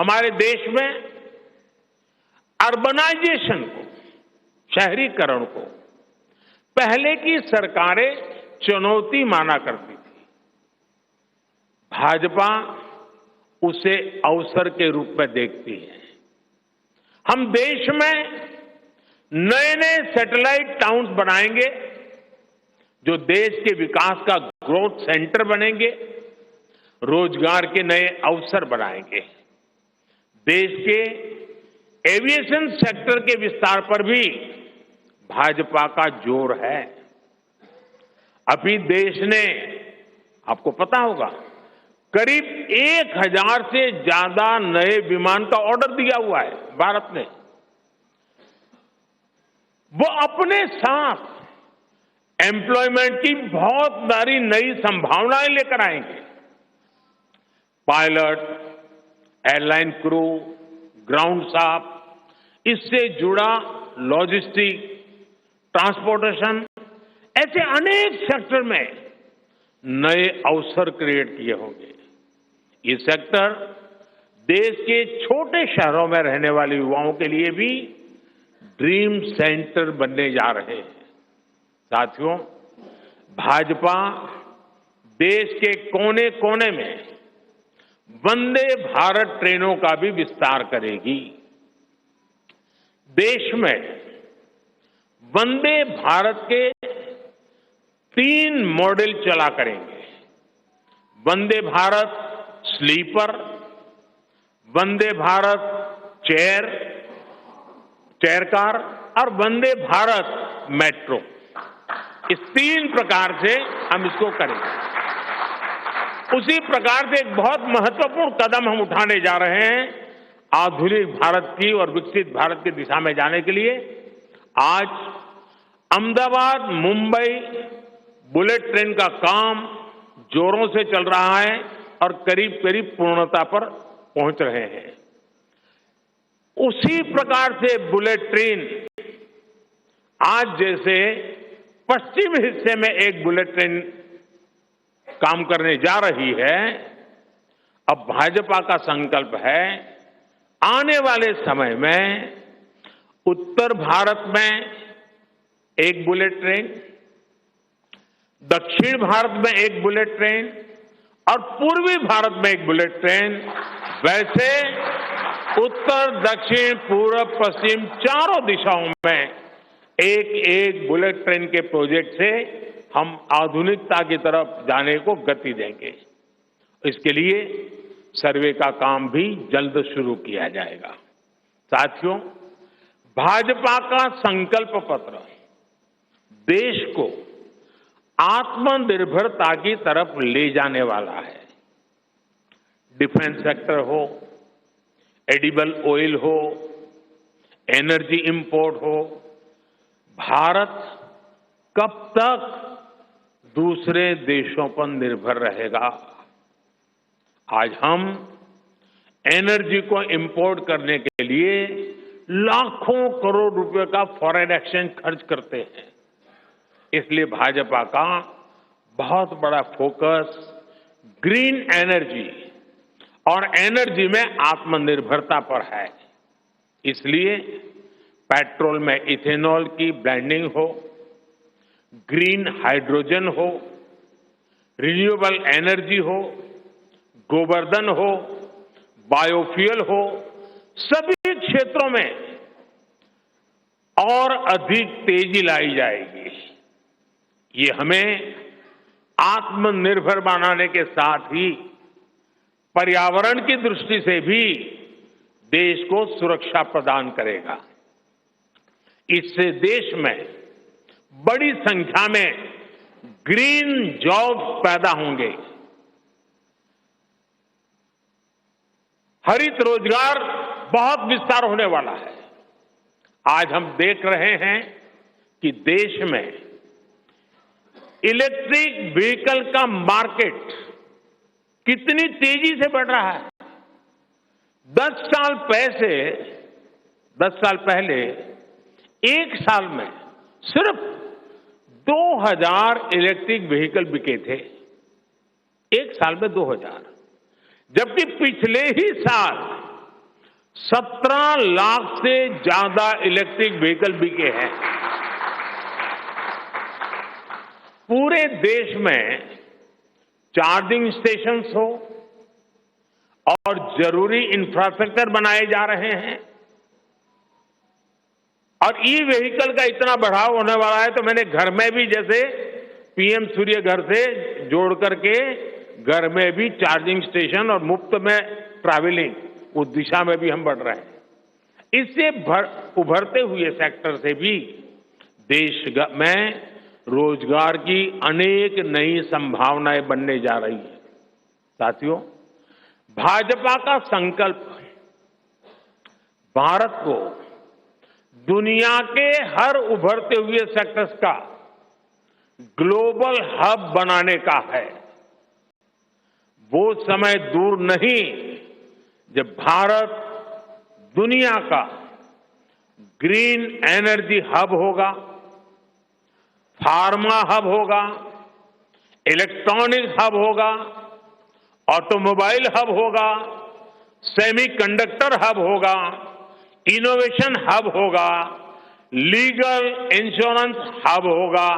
हमारे देश में अर्बनाइजेशन को, शहरीकरण को पहले की सरकारें चुनौती माना करती थी। भाजपा उसे अवसर के रूप में देखती है। हम देश में नए नए सैटेलाइट टाउन्स बनाएंगे जो देश के विकास का ग्रोथ सेंटर बनेंगे, रोजगार के नए अवसर बनाएंगे। देश के एविएशन सेक्टर के विस्तार पर भी भाजपा का जोर है। अभी देश ने, आपको पता होगा, करीब 1000 से ज्यादा नए विमान का ऑर्डर दिया हुआ है भारत ने। वो अपने साथ एम्प्लॉयमेंट की बहुत सारी नई संभावनाएं लेकर आएंगे। Pilot, airline crew, ground staff, इससे जुड़ा लॉजिस्टिक, ट्रांसपोर्टेशन, ऐसे अनेक सेक्टर में नए अवसर क्रिएट किए होंगे। ये सेक्टर देश के छोटे शहरों में रहने वाले युवाओं के लिए भी ड्रीम सेंटर बनने जा रहे हैं। साथियों, भाजपा देश के कोने कोने में वंदे भारत ट्रेनों का भी विस्तार करेगी। देश में वंदे भारत के 3 मॉडल चला करेंगे। Vande Bharat sleeper, Vande Bharat chair car और वंदे भारत मेट्रो। इस 3 प्रकार से हम इसको करेंगे। उसी प्रकार से एक बहुत महत्वपूर्ण कदम हम उठाने जा रहे हैं आधुनिक भारत की और विकसित भारत की दिशा में जाने के लिए। आज अहमदाबाद मुंबई बुलेट ट्रेन का काम जोरों से चल रहा है और करीब करीब पूर्णता पर पहुंच रहे हैं। उसी प्रकार से बुलेट ट्रेन आज जैसे पश्चिम हिस्से में एक बुलेट ट्रेन काम करने जा रही है, अब भाजपा का संकल्प है आने वाले समय में उत्तर भारत में एक बुलेट ट्रेन, दक्षिण भारत में एक बुलेट ट्रेन और पूर्वी भारत में एक बुलेट ट्रेन, वैसे उत्तर, दक्षिण, पूर्व, पश्चिम चारों दिशाओं में एक एक बुलेट ट्रेन के प्रोजेक्ट से हम आधुनिकता की तरफ जाने को गति देंगे। इसके लिए सर्वे का काम भी जल्द शुरू किया जाएगा। साथियों, भाजपा का संकल्प पत्र देश को आत्मनिर्भरता की तरफ ले जाने वाला है। डिफेंस सेक्टर हो, एडिबल ऑयल हो, एनर्जी इंपोर्ट हो, भारत कब तक दूसरे देशों पर निर्भर रहेगा? आज हम एनर्जी को इंपोर्ट करने के लिए लाखों करोड़ रुपए का फॉरेन एक्सचेंज खर्च करते हैं। इसलिए भाजपा का बहुत बड़ा फोकस ग्रीन एनर्जी और एनर्जी में आत्मनिर्भरता पर है। इसलिए पेट्रोल में इथेनॉल की ब्लेंडिंग हो, ग्रीन हाइड्रोजन हो, रिन्यूएबल एनर्जी हो, गोवर्धन हो, बायोफ्यूल हो, सभी क्षेत्रों में और अधिक तेजी लाई जाएगी। ये हमें आत्मनिर्भर बनाने के साथ ही पर्यावरण की दृष्टि से भी देश को सुरक्षा प्रदान करेगा। इससे देश में बड़ी संख्या में ग्रीन जॉब्स पैदा होंगे, हरित रोजगार बहुत विस्तार होने वाला है। आज हम देख रहे हैं कि देश में इलेक्ट्रिक व्हीकल का मार्केट कितनी तेजी से बढ़ रहा है। 10 साल पहले एक साल में सिर्फ 2000 इलेक्ट्रिक व्हीकल बिके थे। एक साल में 2000, जबकि पिछले ही साल 17 लाख से ज्यादा इलेक्ट्रिक व्हीकल बिके हैं। पूरे देश में चार्जिंग स्टेशंस हो और जरूरी इंफ्रास्ट्रक्चर बनाए जा रहे हैं और ई व्हीकल का इतना बढ़ाव होने वाला है तो मैंने घर में भी जैसे पीएम सूर्य घर से जोड़ करके घर में भी चार्जिंग स्टेशन और मुफ्त में ट्रैवलिंग, उस दिशा में भी हम बढ़ रहे हैं। इससे उभरते हुए सेक्टर से भी देश में रोजगार की अनेक नई संभावनाएं बनने जा रही है। साथियों, भाजपा का संकल्प भारत को दुनिया के हर उभरते हुए सेक्टर्स का ग्लोबल हब बनाने का है। वो समय दूर नहीं जब भारत दुनिया का ग्रीन एनर्जी हब होगा, फार्मा हब होगा, इलेक्ट्रॉनिक हब होगा, ऑटोमोबाइल हब होगा, सेमीकंडक्टर हब होगा, इनोवेशन हब होगा, लीगल इंश्योरेंस हब होगा,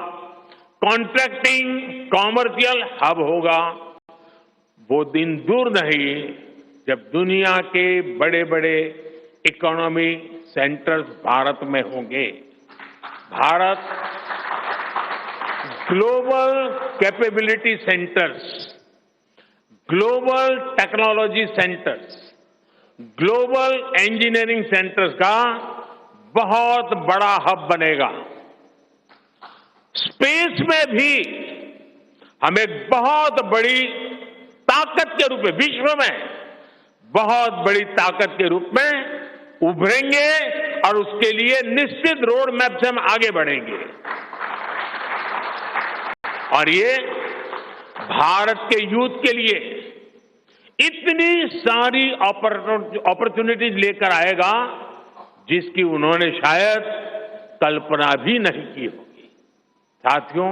कॉन्ट्रैक्टिंग कॉमर्शियल हब होगा। वो दिन दूर नहीं जब दुनिया के बड़े बड़े इकोनॉमी सेंटर्स भारत में होंगे। Bharat global capability centres, global technology centres, global engineering centres का बहुत बड़ा हब बनेगा। स्पेस में भी हम एक बहुत बड़ी ताकत के रूप में, विश्व में बहुत बड़ी ताकत के रूप में उभरेंगे और उसके लिए निश्चित रोड मैप से हम आगे बढ़ेंगे। और ये भारत के यूथ के लिए इतनी सारी अपॉर्चुनिटीज लेकर आएगा जिसकी उन्होंने शायद कल्पना भी नहीं की होगी। साथियों,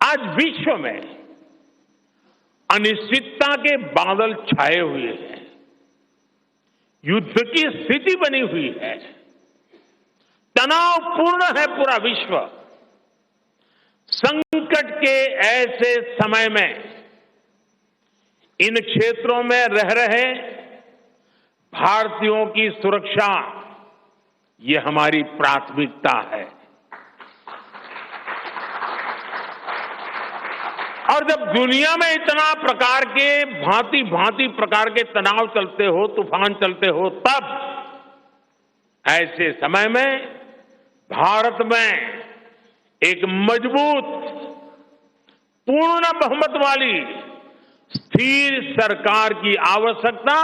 आज विश्व में अनिश्चितता के बादल छाए हुए हैं, युद्ध की स्थिति बनी हुई है, तनावपूर्ण है पूरा विश्व। संकट के ऐसे समय में इन क्षेत्रों में रह रहे भारतीयों की सुरक्षा ये हमारी प्राथमिकता है। और जब दुनिया में इतना प्रकार के भांति भांति प्रकार के तनाव चलते हो, तूफान चलते हो, तब ऐसे समय में भारत में एक मजबूत, पूर्ण बहुमत वाली स्थिर सरकार की आवश्यकता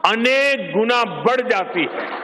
अनेक गुना बढ़ जाती है।